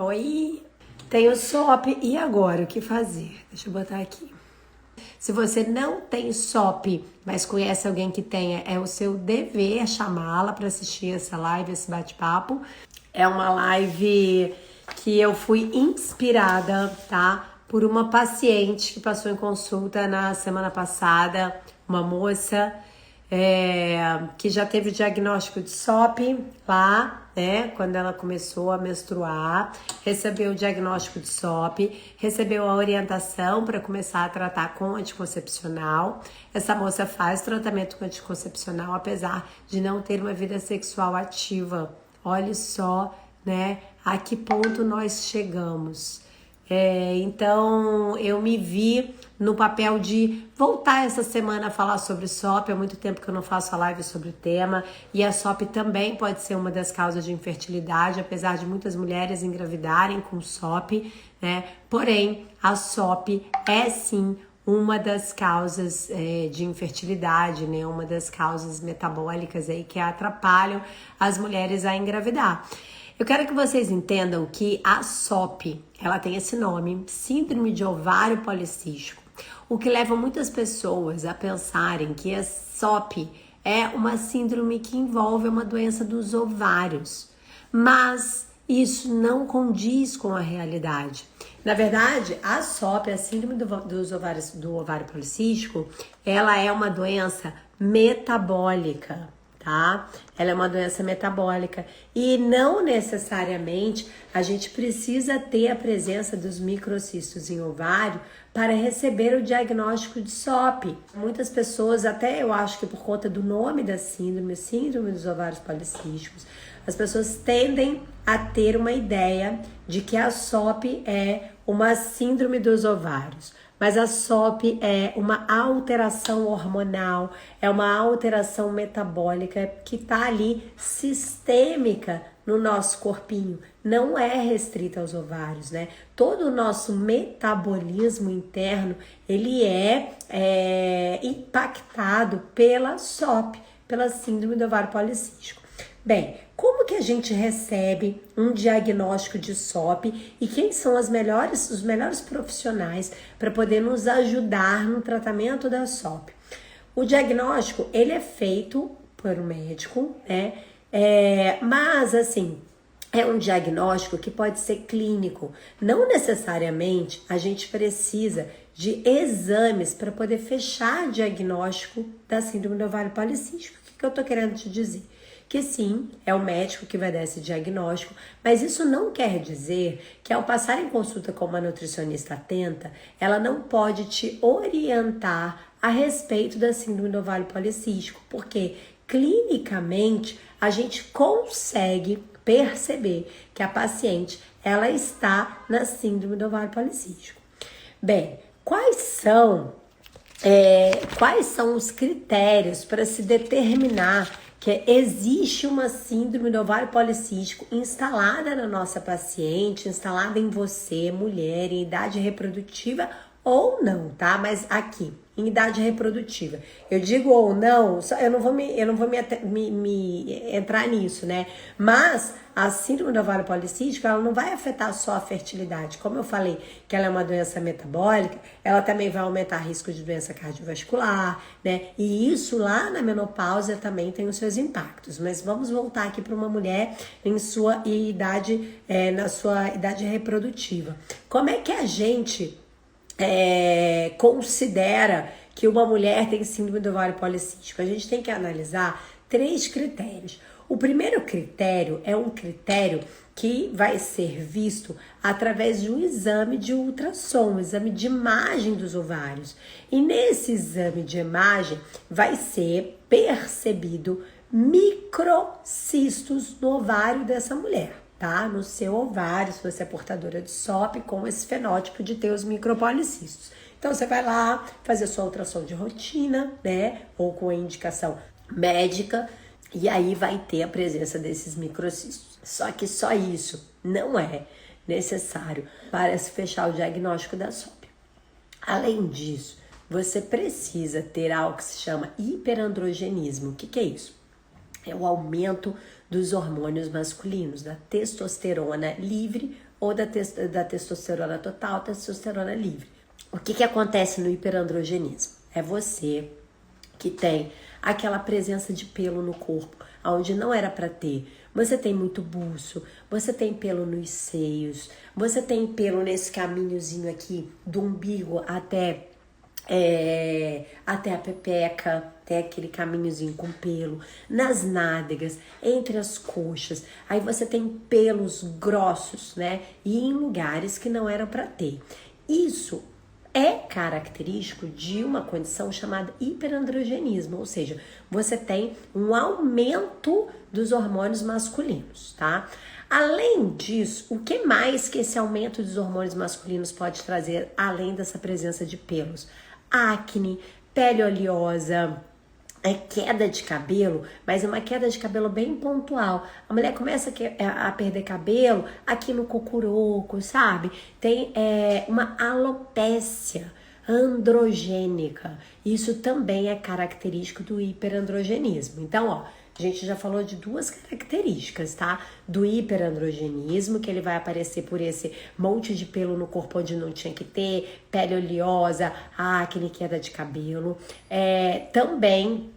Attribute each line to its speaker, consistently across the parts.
Speaker 1: Oi! Tenho SOP e agora? O que fazer? Deixa eu botar aqui. Se você não tem SOP, mas conhece alguém que tenha, é o seu dever chamá-la para assistir essa live, esse bate-papo. É uma live que eu fui inspirada, tá? Por uma paciente que passou em consulta na semana passada, uma moça que já teve o diagnóstico de SOP lá, né? Quando ela começou a menstruar, recebeu o diagnóstico de SOP, recebeu a orientação para começar a tratar com anticoncepcional. Essa moça faz tratamento com anticoncepcional, apesar de não ter uma vida sexual ativa. Olha só, né? A que ponto nós chegamos. Então eu me vi no papel de voltar essa semana a falar sobre SOP. Há muito tempo que eu não faço a live sobre o tema, e a SOP também pode ser uma das causas de infertilidade, apesar de muitas mulheres engravidarem com SOP, né? Porém, a SOP é sim uma das causas de infertilidade, né? Uma das causas metabólicas aí que atrapalham as mulheres a engravidar. Eu quero que vocês entendam que a SOP, ela tem esse nome, Síndrome de Ovário Policístico, o que leva muitas pessoas a pensarem que a SOP é uma síndrome que envolve uma doença dos ovários, mas isso não condiz com a realidade. Na verdade, a SOP, a síndrome do ovário policístico, ela é uma doença metabólica, tá? Ela é uma doença metabólica e não necessariamente a gente precisa ter a presença dos microcistos em ovário para receber o diagnóstico de SOP. Muitas pessoas, até eu acho que por conta do nome da síndrome dos ovários policísticos, as pessoas tendem a ter uma ideia de que a SOP é uma síndrome dos ovários. Mas a SOP é uma alteração hormonal, é uma alteração metabólica que está ali sistêmica no nosso corpinho. Não é restrita aos ovários, né? Todo o nosso metabolismo interno, ele é impactado pela SOP, pela síndrome do ovário policístico. Bem, como que a gente recebe um diagnóstico de SOP e quem são os melhores profissionais para poder nos ajudar no tratamento da SOP? O diagnóstico, ele é feito por um médico, né? Mas, assim, é um diagnóstico que pode ser clínico. Não necessariamente a gente precisa de exames para poder fechar o diagnóstico da síndrome do ovário policístico. O que eu tô querendo te dizer? Que sim, é o médico que vai dar esse diagnóstico, mas isso não quer dizer que ao passar em consulta com uma nutricionista atenta, ela não pode te orientar a respeito da síndrome do ovário policístico, porque clinicamente a gente consegue perceber que a paciente ela está na síndrome do ovário policístico. Bem, quais são os critérios para se determinar que existe uma síndrome do ovário policístico instalada na nossa paciente, instalada em você, mulher, em idade reprodutiva ou não, tá? Mas aqui, em idade reprodutiva. Eu digo ou não, eu não vou me entrar nisso, né? Mas a síndrome do ovário policístico, ela não vai afetar só a fertilidade. Como eu falei que ela é uma doença metabólica, ela também vai aumentar o risco de doença cardiovascular, né? E isso lá na menopausa também tem os seus impactos. Mas vamos voltar aqui para uma mulher em sua idade, na sua idade reprodutiva. Como é que a gente considera que uma mulher tem síndrome do ovário policístico? A gente tem que analisar 3 critérios. O primeiro critério é um critério que vai ser visto através de um exame de ultrassom, um exame de imagem dos ovários. E nesse exame de imagem vai ser percebido microcistos no ovário dessa mulher, tá? No seu ovário, se você é portadora de SOP, com esse fenótipo de ter os micropolicistos. Então, você vai lá fazer sua ultrassom de rotina, né? Ou com a indicação médica, e aí vai ter a presença desses microcistos. Só que só isso não é necessário para se fechar o diagnóstico da SOP. Além disso, você precisa ter algo que se chama hiperandrogenismo. O que é isso? É o aumento dos hormônios masculinos, da testosterona livre ou da testosterona total, testosterona livre. O que acontece no hiperandrogenismo? É você que tem aquela presença de pelo no corpo, onde não era para ter. Você tem muito buço, você tem pelo nos seios, você tem pelo nesse caminhozinho aqui do umbigo até a pepeca, tem aquele caminhozinho com pelo, nas nádegas, entre as coxas. Aí você tem pelos grossos, né? E em lugares que não eram para ter. Isso é característico de uma condição chamada hiperandrogenismo, ou seja, você tem um aumento dos hormônios masculinos, tá? Além disso, o que mais que esse aumento dos hormônios masculinos pode trazer, além dessa presença de pelos? Acne, pele oleosa, queda de cabelo, mas é uma queda de cabelo bem pontual. A mulher começa a perder cabelo aqui no cocuroco, sabe? Tem uma alopécia androgênica. Isso também é característico do hiperandrogenismo. Então, ó, a gente já falou de duas características, tá? Do hiperandrogenismo, que ele vai aparecer por esse monte de pelo no corpo onde não tinha que ter, pele oleosa, acne, queda de cabelo. Também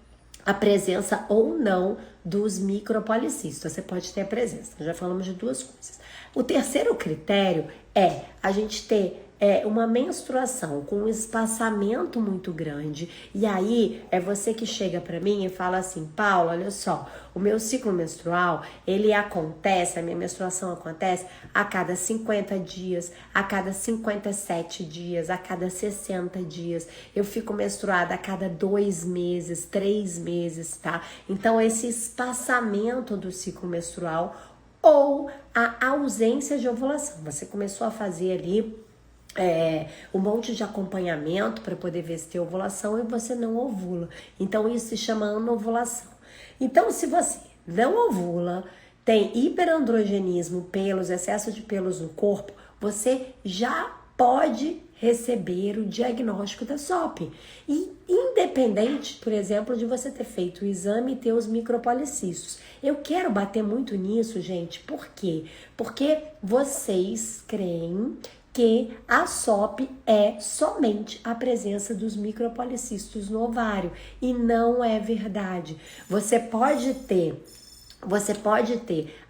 Speaker 1: a presença ou não dos micropoliscistos. Você pode ter a presença. Já falamos de duas coisas. O terceiro critério é a gente ter uma menstruação com um espaçamento muito grande, e aí é você que chega pra mim e fala assim: Paula, olha só, o meu ciclo menstrual, a minha menstruação acontece a cada 50 dias, a cada 57 dias, a cada 60 dias, eu fico menstruada a cada 2 meses, 3 meses, tá? Então esse espaçamento do ciclo menstrual ou a ausência de ovulação, você começou a fazer ali um monte de acompanhamento para poder ver se tem ovulação e você não ovula. Então isso se chama anovulação. Então se você não ovula, tem hiperandrogenismo, pelos, excesso de pelos no corpo, você já pode receber o diagnóstico da SOP. E independente, por exemplo, de você ter feito o exame e ter os micropoliscistos. Eu quero bater muito nisso, gente. Por quê? Porque vocês creem que a SOP é somente a presença dos micropoliscistos no ovário, e não é verdade. Você pode ter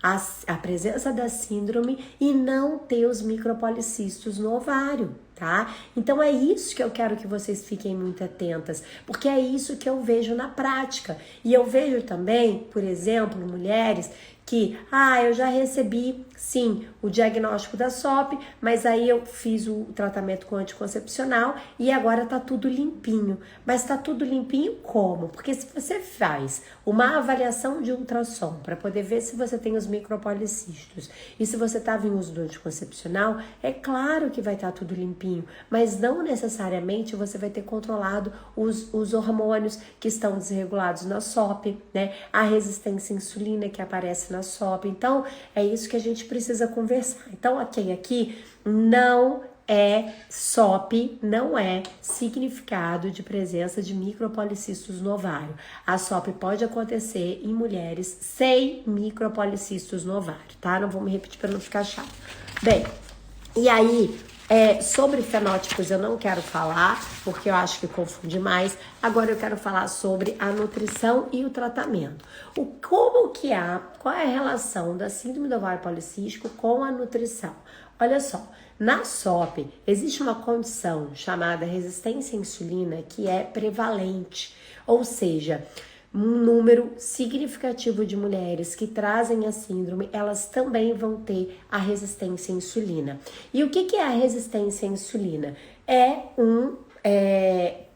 Speaker 1: a presença da síndrome e não ter os micropoliscistos no ovário, tá? Então é isso que eu quero que vocês fiquem muito atentas, porque é isso que eu vejo na prática. E eu vejo também, por exemplo, mulheres que, eu já recebi, sim, o diagnóstico da SOP, mas aí eu fiz o tratamento com anticoncepcional e agora tá tudo limpinho. Mas tá tudo limpinho como? Porque se você faz uma avaliação de ultrassom para poder ver se você tem os micropoliscistos e se você tava em uso do anticoncepcional, é claro que vai estar tudo limpinho, mas não necessariamente você vai ter controlado os hormônios que estão desregulados na SOP, né? A resistência à insulina que aparece na SOP. Então, é isso que a gente precisa conversar. Então, aqui não é SOP, não é significado de presença de micropoliscistos no ovário. A SOP pode acontecer em mulheres sem micropoliscistos no ovário, tá? Não vou me repetir para não ficar chato. Bem, e aí, sobre fenótipos eu não quero falar, porque eu acho que confunde mais. Agora eu quero falar sobre a nutrição e o tratamento. Qual é a relação da síndrome do ovário policístico com a nutrição? Olha só, na SOP existe uma condição chamada resistência à insulina que é prevalente, ou seja, um número significativo de mulheres que trazem a síndrome, elas também vão ter a resistência à insulina. E o que é a resistência à insulina? É um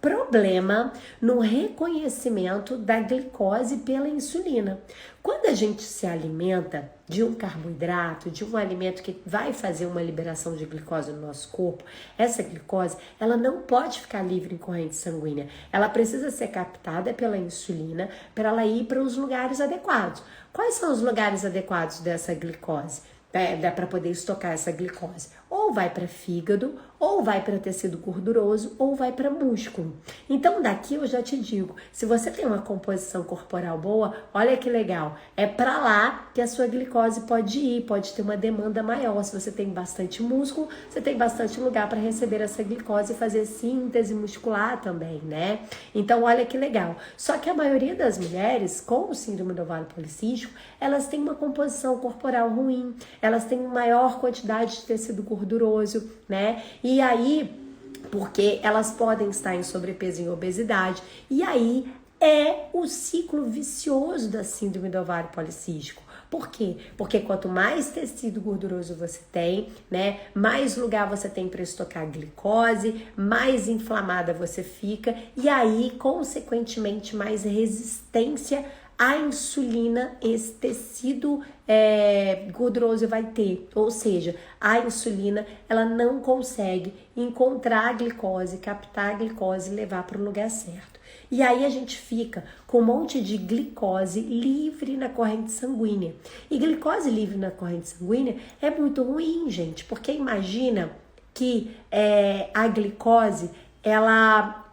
Speaker 1: problema no reconhecimento da glicose pela insulina. Quando a gente se alimenta de um carboidrato, de um alimento que vai fazer uma liberação de glicose no nosso corpo, essa glicose, ela não pode ficar livre em corrente sanguínea. Ela precisa ser captada pela insulina para ela ir para os lugares adequados. Quais são os lugares adequados dessa glicose? Para poder estocar essa glicose? Ou vai para fígado ou vai para tecido gorduroso ou vai para músculo. Então daqui eu já te digo, se você tem uma composição corporal boa, olha que legal, é para lá que a sua glicose pode ir, pode ter uma demanda maior. Se você tem bastante músculo, você tem bastante lugar para receber essa glicose e fazer síntese muscular também, né? Então olha que legal. Só que a maioria das mulheres com o síndrome do ovário policístico, elas têm uma composição corporal ruim, elas têm maior quantidade de tecido gorduroso, né? E aí, porque elas podem estar em sobrepeso e em obesidade, e aí é o ciclo vicioso da síndrome do ovário policístico. Por quê? Porque quanto mais tecido gorduroso você tem, né, mais lugar você tem para estocar glicose, mais inflamada você fica e aí, consequentemente, mais resistência à insulina esse tecido gorduroso vai ter. Ou seja, a insulina ela não consegue encontrar a glicose, captar a glicose e levar para o lugar certo. E aí a gente fica com um monte de glicose livre na corrente sanguínea. E glicose livre na corrente sanguínea é muito ruim, gente, porque imagina que a glicose, ela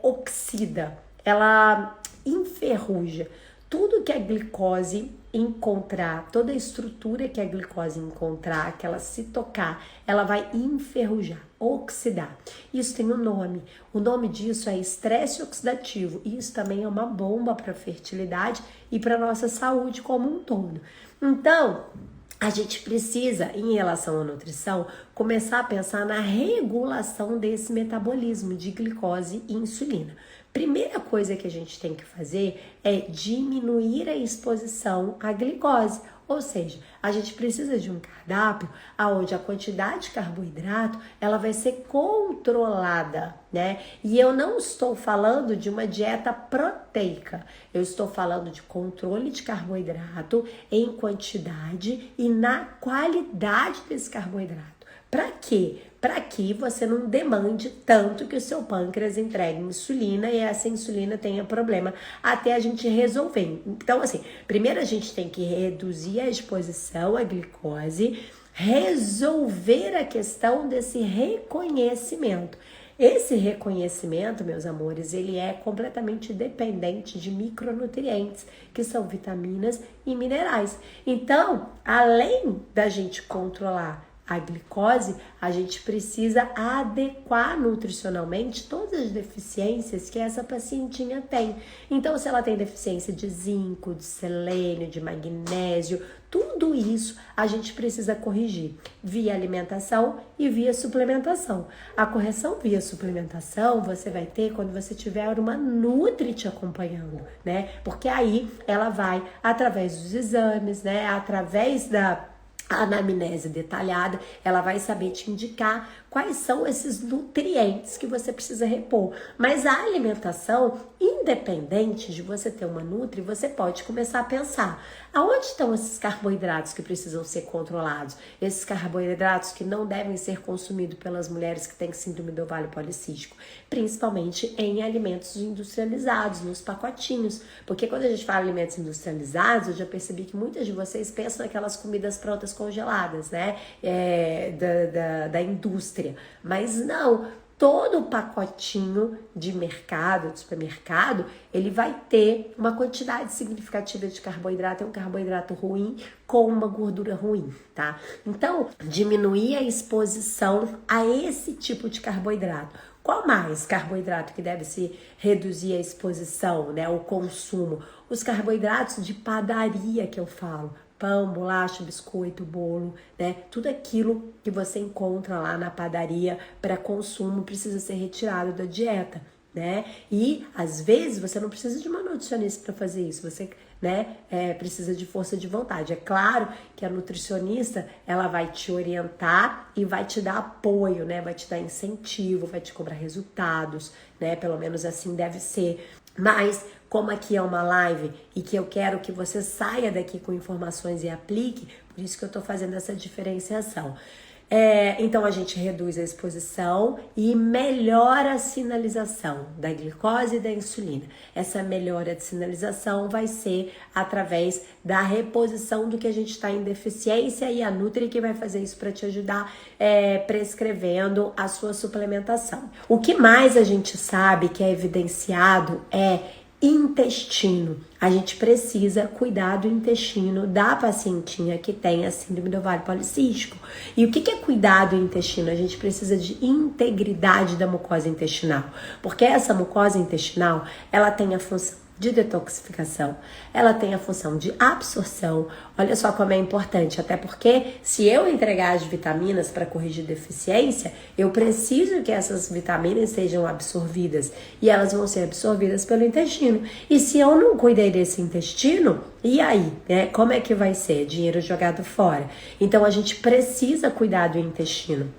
Speaker 1: oxida, ela enferruja. Tudo que a glicose encontrar, toda a estrutura que a glicose encontrar, que ela se tocar, ela vai enferrujar, oxidar. Isso tem um nome. O nome disso é estresse oxidativo. E isso também é uma bomba para a fertilidade e para a nossa saúde como um todo. Então, a gente precisa, em relação à nutrição, começar a pensar na regulação desse metabolismo de glicose e insulina. Primeira coisa que a gente tem que fazer é diminuir a exposição à glicose. Ou seja, a gente precisa de um cardápio onde a quantidade de carboidrato ela vai ser controlada, né? E eu não estou falando de uma dieta proteica, eu estou falando de controle de carboidrato em quantidade e na qualidade desse carboidrato. Para quê? Para que você não demande tanto que o seu pâncreas entregue insulina e essa insulina tenha problema até a gente resolver. Então, assim, primeiro a gente tem que reduzir a exposição à glicose, resolver a questão desse reconhecimento. Esse reconhecimento, meus amores, ele é completamente dependente de micronutrientes, que são vitaminas e minerais. Então, além da gente controlar a glicose, a gente precisa adequar nutricionalmente todas as deficiências que essa pacientinha tem. Então, se ela tem deficiência de zinco, de selênio, de magnésio, tudo isso a gente precisa corrigir via alimentação e via suplementação. A correção via suplementação você vai ter quando você tiver uma nutri te acompanhando, né? Porque aí ela vai, através dos exames, né? Através da anamnese detalhada, ela vai saber te indicar quais são esses nutrientes que você precisa repor. Mas a alimentação, independente de você ter uma nutri, você pode começar a pensar, aonde estão esses carboidratos que precisam ser controlados? Esses carboidratos que não devem ser consumidos pelas mulheres que têm síndrome do ovário policístico, principalmente em alimentos industrializados, nos pacotinhos. Porque quando a gente fala alimentos industrializados, eu já percebi que muitas de vocês pensam naquelas comidas prontas congeladas, né? Da indústria. Mas não, todo pacotinho de mercado, de supermercado, ele vai ter uma quantidade significativa de carboidrato, é um carboidrato ruim com uma gordura ruim, tá? Então, diminuir a exposição a esse tipo de carboidrato. Qual mais carboidrato que deve se reduzir a exposição, né? O consumo? Os carboidratos de padaria que eu falo. Pão, bolacha, biscoito, bolo, né? Tudo aquilo que você encontra lá na padaria para consumo precisa ser retirado da dieta, né? E às vezes você não precisa de uma nutricionista para fazer isso, você, né, precisa de força de vontade. É claro que a nutricionista ela vai te orientar e vai te dar apoio, né? Vai te dar incentivo, vai te cobrar resultados, né? Pelo menos assim deve ser. Mas, como aqui é uma live e que eu quero que você saia daqui com informações e aplique, por isso que eu tô fazendo essa diferenciação. Então a gente reduz a exposição e melhora a sinalização da glicose e da insulina. Essa melhora de sinalização vai ser através da reposição do que a gente está em deficiência, e a Nutri que vai fazer isso para te ajudar prescrevendo a sua suplementação. O que mais a gente sabe que é evidenciado é intestino. A gente precisa cuidar do intestino da pacientinha que tem a síndrome do ovário policístico. E o que é cuidar do intestino? A gente precisa de integridade da mucosa intestinal, porque essa mucosa intestinal, ela tem a função de detoxificação, ela tem a função de absorção. Olha só como é importante, até porque se eu entregar as vitaminas para corrigir deficiência, eu preciso que essas vitaminas sejam absorvidas, e elas vão ser absorvidas pelo intestino. E se eu não cuidei desse intestino, e aí, né? Como é que vai ser? Dinheiro jogado fora. Então a gente precisa cuidar do intestino.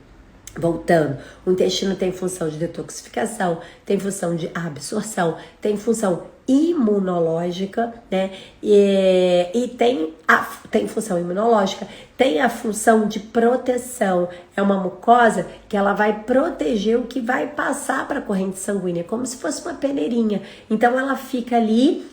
Speaker 1: Voltando, o intestino tem função de detoxificação, tem função de absorção, tem função imunológica, né? E tem função imunológica, tem a função de proteção. É uma mucosa que ela vai proteger o que vai passar para a corrente sanguínea, como se fosse uma peneirinha. Então ela fica ali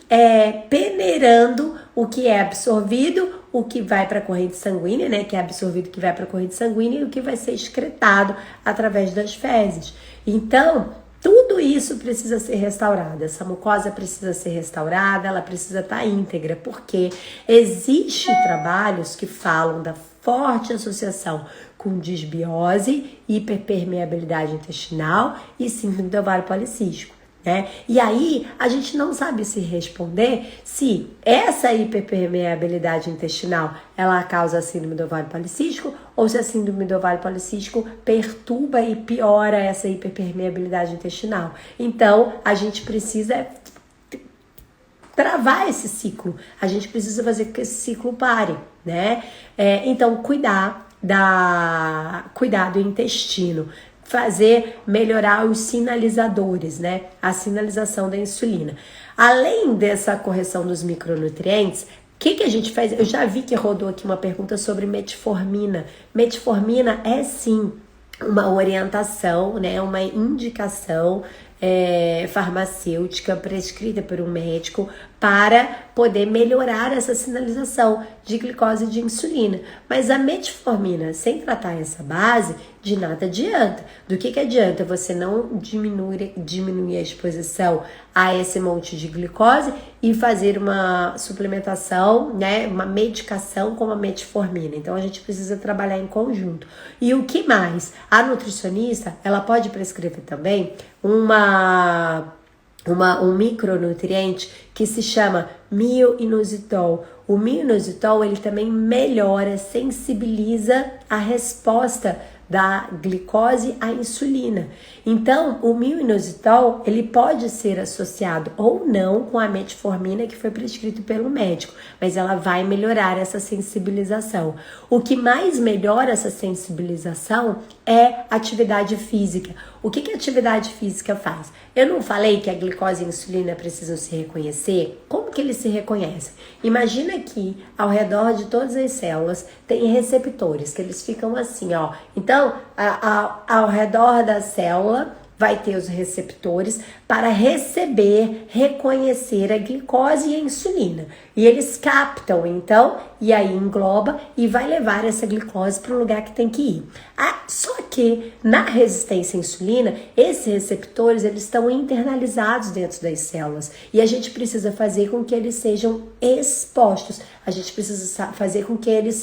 Speaker 1: peneirando o que é absorvido, o que vai para a corrente sanguínea, né? Que é absorvido, que vai para a corrente sanguínea, e o que vai ser excretado através das fezes. Então, tudo isso precisa ser restaurado. Essa mucosa precisa ser restaurada, ela precisa estar íntegra, porque existem trabalhos que falam da forte associação com disbiose, hiperpermeabilidade intestinal e síndrome do ovário policístico. E aí a gente não sabe se responder se essa hiperpermeabilidade intestinal ela causa a síndrome do ovário policístico, ou se a síndrome do ovário policístico perturba e piora essa hiperpermeabilidade intestinal. Então a gente precisa travar esse ciclo, a gente precisa fazer com que esse ciclo pare, né? Então cuidar do intestino, melhorar os sinalizadores, né? A sinalização da insulina. Além dessa correção dos micronutrientes, o que a gente faz? Eu já vi que rodou aqui uma pergunta sobre metformina. Metformina é sim uma orientação, né? Uma indicação farmacêutica prescrita por um médico para poder melhorar essa sinalização de glicose e de insulina. Mas a metformina, sem tratar essa base, de nada adianta. Do que adianta você não diminuir a exposição a esse monte de glicose e fazer uma suplementação, né, uma medicação como a metformina? Então a gente precisa trabalhar em conjunto. E o que mais? A nutricionista, ela pode prescrever também um micronutriente que se chama myo-inositol. O myo-inositol, ele também melhora, sensibiliza a resposta da glicose à insulina. Então, o myo-inositol, ele pode ser associado ou não com a metformina que foi prescrito pelo médico, mas ela vai melhorar essa sensibilização. O que mais melhora essa sensibilização é atividade física. O que a atividade física faz? Eu não falei que a glicose e a insulina precisam se reconhecer? Como que eles se reconhecem? Imagina que ao redor de todas as células tem receptores, que eles ficam assim, ó. Então, ao redor da célula vai ter os receptores para reconhecer a glicose e a insulina. E eles captam, então, e aí engloba e vai levar essa glicose para o lugar que tem que ir. Só que na resistência à insulina, esses receptores, eles estão internalizados dentro das células. E a gente precisa fazer com que eles sejam expostos. A gente precisa fazer com que eles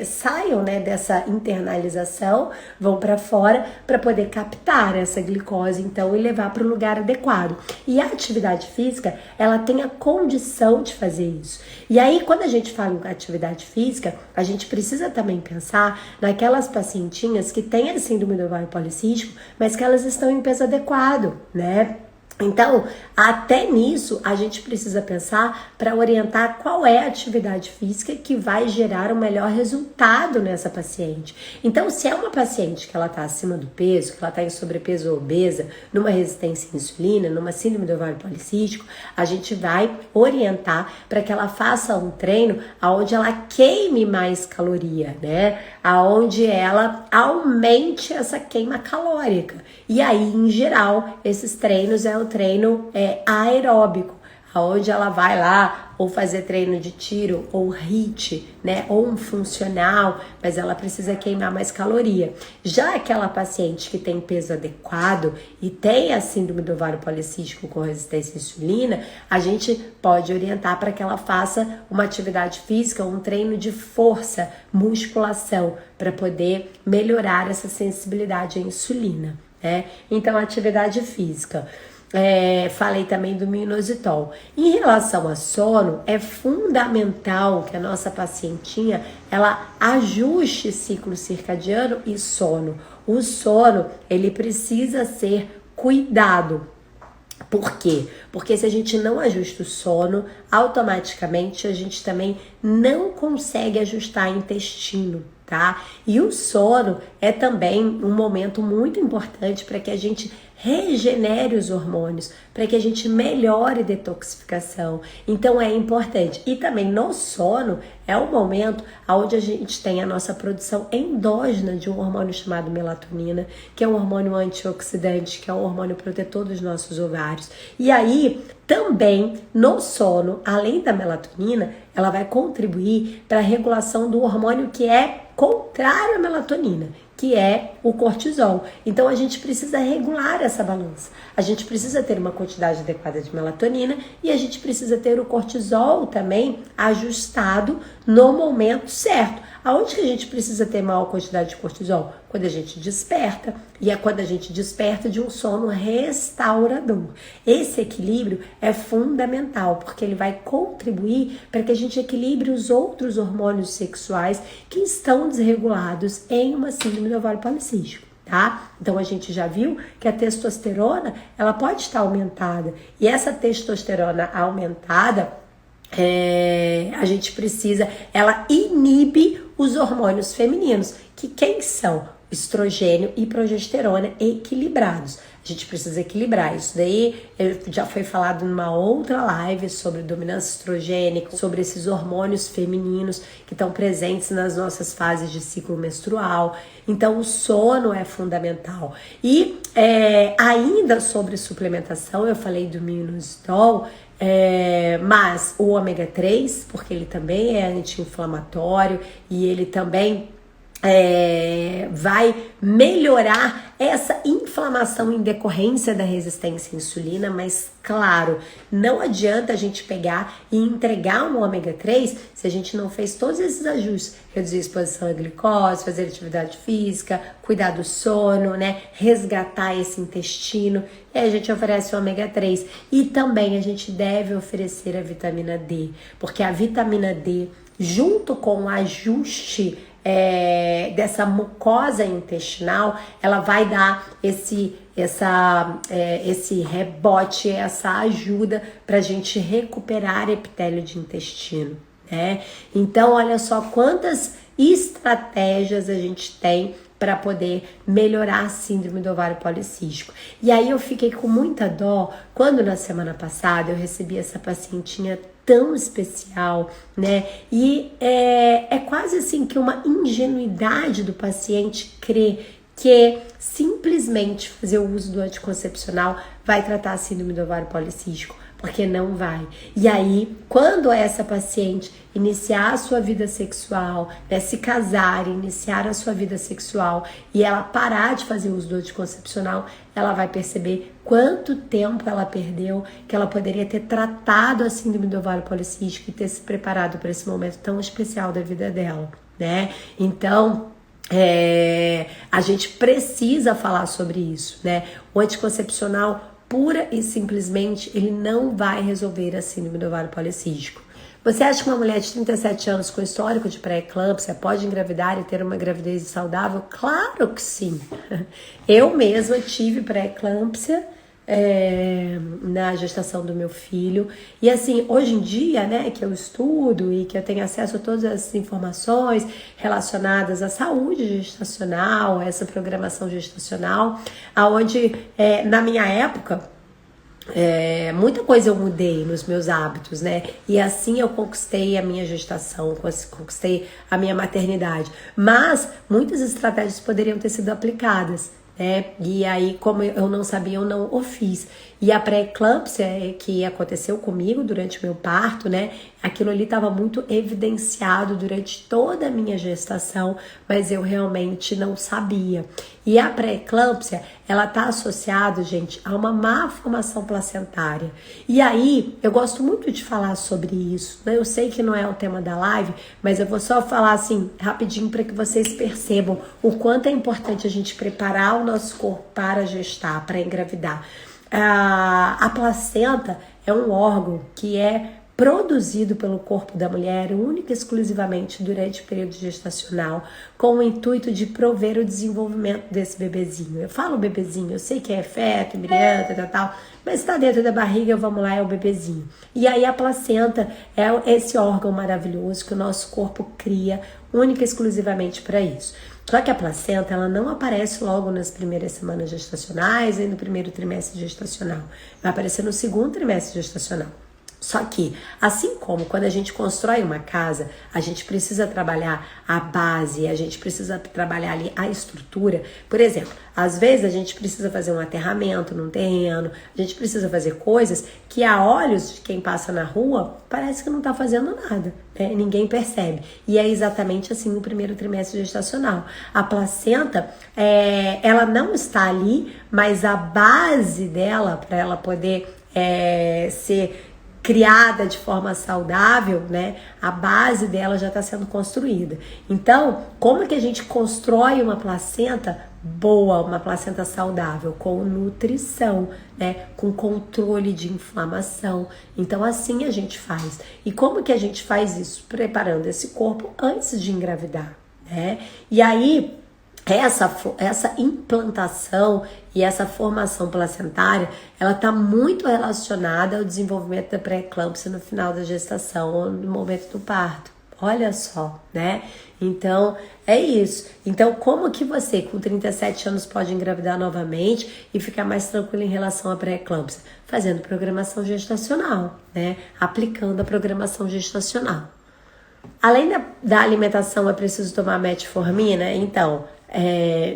Speaker 1: saiam, né, dessa internalização, vão para fora para poder captar essa glicose, então, e levar para o lugar adequado. E a atividade física, ela tem a condição de fazer isso. E aí, quando a gente fala em atividade física, a gente precisa também pensar naquelas pacientinhas que têm a síndrome do ovário policístico, mas que elas estão em peso adequado, né? Então, até nisso, a gente precisa pensar para orientar qual é a atividade física que vai gerar o melhor resultado nessa paciente. Então, se é uma paciente que ela está acima do peso, que ela está em sobrepeso ou obesa, numa resistência à insulina, numa síndrome do ovário policístico, a gente vai orientar para que ela faça um treino onde ela queime mais caloria, né? Aonde ela aumente essa queima calórica. E aí, em geral, esses treinos é o treino aeróbico, onde ela vai lá ou fazer treino de tiro ou HIIT, né, ou um funcional, mas ela precisa queimar mais caloria. Já aquela paciente que tem peso adequado e tem a síndrome do ovário policístico com resistência à insulina, a gente pode orientar para que ela faça uma atividade física, um treino de força, musculação, para poder melhorar essa sensibilidade à insulina, né? Então, atividade física. Falei também do minoxidil. Em relação a sono, é fundamental que a nossa pacientinha ela ajuste ciclo circadiano e sono. O sono, ele precisa ser cuidado. Por quê? Porque se a gente não ajusta o sono, automaticamente a gente também não consegue ajustar o intestino, tá? E o sono é também um momento muito importante para que a gente regenere os hormônios, para que a gente melhore a detoxificação. Então é importante. E também no sono é o momento onde a gente tem a nossa produção endógena de um hormônio chamado melatonina, que é um hormônio antioxidante, que é um hormônio protetor dos nossos ovários. E aí, também no sono, além da melatonina, ela vai contribuir para a regulação do hormônio que é contrário à melatonina, que é o cortisol. Então a gente precisa regular essa balança. A gente precisa ter uma quantidade adequada de melatonina e a gente precisa ter o cortisol também ajustado no momento certo. Aonde que a gente precisa ter maior quantidade de cortisol? Quando a gente desperta, e é quando a gente desperta de um sono restaurador. Esse equilíbrio é fundamental, porque ele vai contribuir para que a gente equilibre os outros hormônios sexuais que estão desregulados em uma síndrome do ovário policístico. Tá? Então a gente já viu que a testosterona ela pode estar aumentada, e essa testosterona aumentada a gente precisa, ela inibe os hormônios femininos, que quem são? Estrogênio e progesterona equilibrados. A gente precisa equilibrar isso daí. Já foi falado numa outra live sobre dominância estrogênica, sobre esses hormônios femininos que estão presentes nas nossas fases de ciclo menstrual. Então o sono é fundamental. E ainda sobre suplementação, eu falei do minoxidil, mas o ômega 3, porque ele também é anti-inflamatório e ele também vai melhorar essa inflamação em decorrência da resistência à insulina, mas claro, não adianta a gente pegar e entregar um ômega 3 se a gente não fez todos esses ajustes, reduzir a exposição à glicose, fazer atividade física, cuidar do sono, né, resgatar esse intestino, e aí a gente oferece o ômega 3. E também a gente deve oferecer a vitamina D, porque a vitamina D, junto com o ajuste dessa mucosa intestinal, ela vai dar esse rebote, essa ajuda para a gente recuperar epitélio de intestino, né? Então, olha só quantas estratégias a gente tem para poder melhorar a síndrome do ovário policístico. E aí eu fiquei com muita dó quando na semana passada eu recebi essa pacientinha tão especial, né? E é quase assim que uma ingenuidade do paciente crer que simplesmente fazer o uso do anticoncepcional vai tratar a síndrome do ovário policístico, porque não vai. E aí, quando essa paciente iniciar a sua vida sexual, né, se casar, iniciar a sua vida sexual e ela parar de fazer uso do anticoncepcional, ela vai perceber quanto tempo ela perdeu, que ela poderia ter tratado a síndrome do ovário policístico e ter se preparado para esse momento tão especial da vida dela, né? Então, a gente precisa falar sobre isso, né? O anticoncepcional, pura e simplesmente, ele não vai resolver a síndrome do ovário policístico. Você acha que uma mulher de 37 anos com histórico de pré-eclâmpsia pode engravidar e ter uma gravidez saudável? Claro que sim. Eu mesma tive pré-eclâmpsia, na gestação do meu filho. E assim, hoje em dia, né, que eu estudo e que eu tenho acesso a todas as informações relacionadas à saúde gestacional, essa programação gestacional, aonde na minha época muita coisa eu mudei nos meus hábitos, né? E assim eu conquistei a minha gestação, conquistei a minha maternidade. Mas muitas estratégias poderiam ter sido aplicadas, né? E aí, como eu não sabia, eu não o fiz. E a pré-eclâmpsia que aconteceu comigo durante o meu parto, né? Aquilo ali estava muito evidenciado durante toda a minha gestação, mas eu realmente não sabia. E a pré-eclâmpsia, ela tá associada, gente, a uma má formação placentária. E aí, eu gosto muito de falar sobre isso, né? Eu sei que não é o tema da live, mas eu vou só falar assim, rapidinho, para que vocês percebam o quanto é importante a gente preparar o nosso corpo para gestar, para engravidar. A placenta é um órgão que é produzido pelo corpo da mulher única e exclusivamente durante o período gestacional, com o intuito de prover o desenvolvimento desse bebezinho. Eu falo bebezinho, eu sei que é feto, embrião, tal, mas está dentro da barriga, vamos lá, é o bebezinho. E aí a placenta é esse órgão maravilhoso que o nosso corpo cria única e exclusivamente para isso. Só que a placenta, ela não aparece logo nas primeiras semanas gestacionais, nem no primeiro trimestre gestacional. Vai aparecer no segundo trimestre gestacional. Só que, assim como quando a gente constrói uma casa, a gente precisa trabalhar a base, a gente precisa trabalhar ali a estrutura. Por exemplo, às vezes a gente precisa fazer um aterramento num terreno, a gente precisa fazer coisas que a olhos de quem passa na rua parece que não está fazendo nada, né? Ninguém percebe. E é exatamente assim no primeiro trimestre gestacional. A placenta, ela não está ali, mas a base dela, para ela poder ser criada de forma saudável, né? A base dela já está sendo construída. Então, como é que a gente constrói uma placenta boa, uma placenta saudável? Com nutrição, né? Com controle de inflamação. Então, assim a gente faz. E como que a gente faz isso? Preparando esse corpo antes de engravidar, né? E aí, essa implantação e essa formação placentária, ela está muito relacionada ao desenvolvimento da pré-eclâmpsia no final da gestação ou no momento do parto. Olha só, né? Então, é isso. Então, como que você, com 37 anos, pode engravidar novamente e ficar mais tranquilo em relação à pré-eclâmpsia? Fazendo programação gestacional, né? Aplicando a programação gestacional. Além da alimentação, é preciso tomar metformina? Então,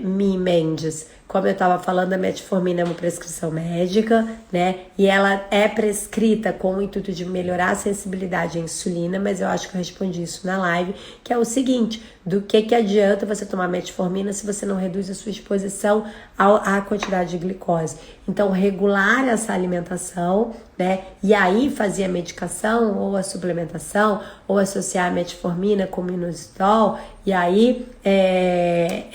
Speaker 1: Mi Mendes, como eu estava falando, a metformina é uma prescrição médica, né? E ela é prescrita com o intuito de melhorar a sensibilidade à insulina, mas eu acho que eu respondi isso na live, que é o seguinte: do que adianta você tomar metformina se você não reduz a sua exposição à quantidade de glicose? Então, regular essa alimentação, né? E aí fazer a medicação ou a suplementação, ou associar a metformina com minoxidil, e aí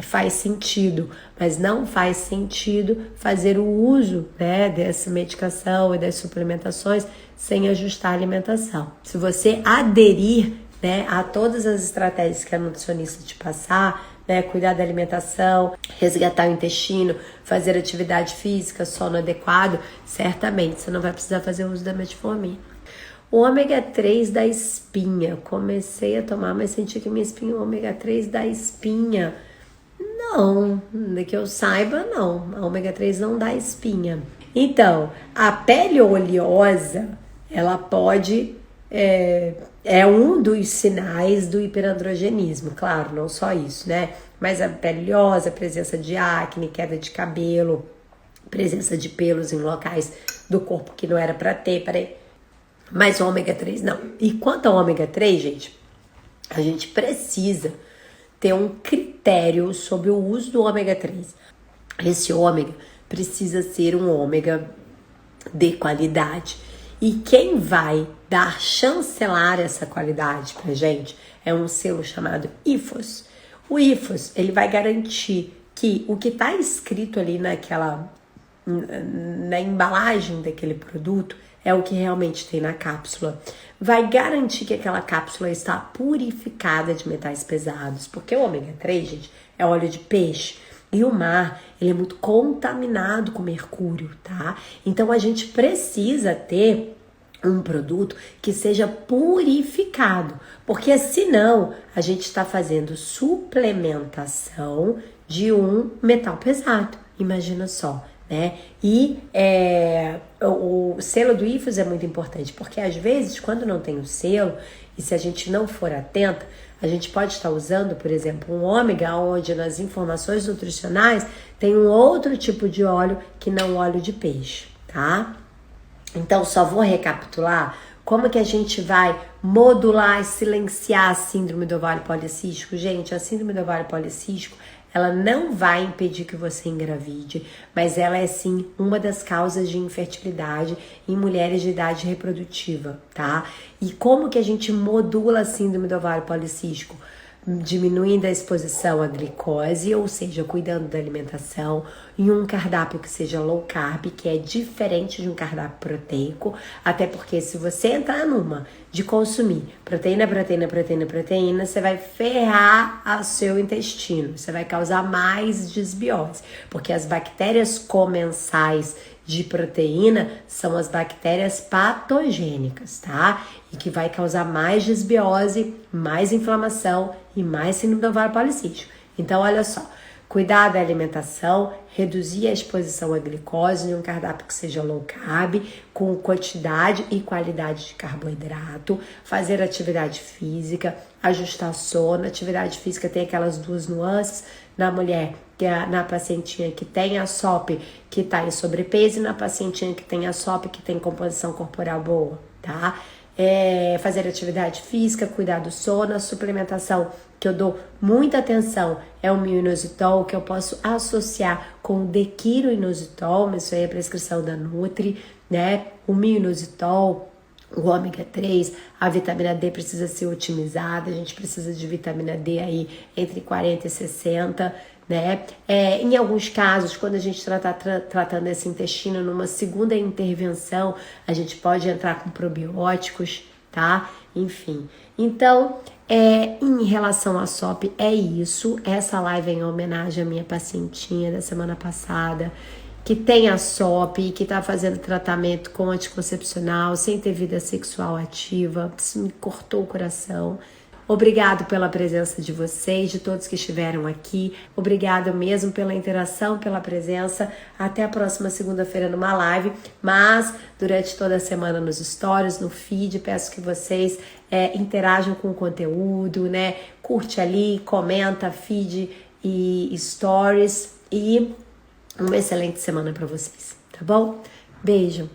Speaker 1: faz sentido, mas não faz sentido fazer o uso, né, dessa medicação e das suplementações sem ajustar a alimentação. Se você aderir, né, a todas as estratégias que a nutricionista te passar, né, cuidar da alimentação, resgatar o intestino, fazer atividade física, sono adequado, certamente você não vai precisar fazer uso da metformina. O ômega 3 da espinha. Comecei a tomar, mas senti que minha espinha, o ômega 3 da espinha. Não, que eu saiba, não. A ômega 3 não dá espinha. Então, a pele oleosa, ela pode... É um dos sinais do hiperandrogenismo, claro, não só isso, né? Mas a pele oleosa, presença de acne, queda de cabelo, presença de pelos em locais do corpo que não era para ter, mas o ômega 3 não. E quanto ao ômega 3, gente, a gente precisa ter um critério sobre o uso do ômega 3. Esse ômega precisa ser um ômega de qualidade. E quem vai dar chancelar essa qualidade pra gente é um selo chamado IFOS. O IFOS, ele vai garantir que o que está escrito ali na embalagem daquele produto é o que realmente tem na cápsula. Vai garantir que aquela cápsula está purificada de metais pesados, porque o ômega 3, gente, é óleo de peixe. E o mar, ele é muito contaminado com mercúrio, tá? Então a gente precisa ter um produto que seja purificado, porque senão a gente está fazendo suplementação de um metal pesado. Imagina só, né? E o selo do IFOS é muito importante, porque às vezes quando não tem o selo, e se a gente não for atenta, a gente pode estar usando, por exemplo, um ômega, onde nas informações nutricionais tem um outro tipo de óleo que não o óleo de peixe, tá? Então, só vou recapitular como que a gente vai modular e silenciar a síndrome do ovário policístico. Gente, a síndrome do ovário policístico, ela não vai impedir que você engravide, mas ela é sim uma das causas de infertilidade em mulheres de idade reprodutiva, tá? E como que a gente modula a síndrome do ovário policístico? Diminuindo a exposição à glicose, ou seja, cuidando da alimentação, em um cardápio que seja low carb, que é diferente de um cardápio proteico, até porque se você entrar numa de consumir proteína, você vai ferrar o seu intestino, você vai causar mais desbiose, porque as bactérias comensais de proteína são as bactérias patogênicas, tá? E que vai causar mais desbiose, mais inflamação e mais síndrome do ovário policístico. Então, olha só, cuidar da alimentação, reduzir a exposição à glicose em um cardápio que seja low carb, com quantidade e qualidade de carboidrato, fazer atividade física, ajustar sono. Atividade física tem aquelas duas nuances na mulher, que é na pacientinha que tem a SOP que está em sobrepeso e na pacientinha que tem a SOP que tem composição corporal boa, tá? Fazer atividade física, cuidar do sono, a suplementação que eu dou muita atenção é o mioinositol, que eu posso associar com o dequiroinositol, mas isso aí é prescrição da Nutri, né? O mioinositol, o ômega 3, a vitamina D precisa ser otimizada, a gente precisa de vitamina D aí entre 40 e 60, né? Em alguns casos, quando a gente está tratando esse intestino numa segunda intervenção, a gente pode entrar com probióticos, tá? Enfim, então, em relação à SOP, é isso. Essa live é em homenagem à minha pacientinha da semana passada, que tem a SOP, que tá fazendo tratamento com anticoncepcional, sem ter vida sexual ativa. Isso me cortou o coração. Obrigado pela presença de vocês, de todos que estiveram aqui. Obrigado mesmo pela interação, pela presença. Até a próxima segunda-feira numa live. Mas durante toda a semana nos stories, no feed, peço que vocês interajam com o conteúdo, né? Curte ali, comenta, feed e stories. E uma excelente semana para vocês, tá bom? Beijo!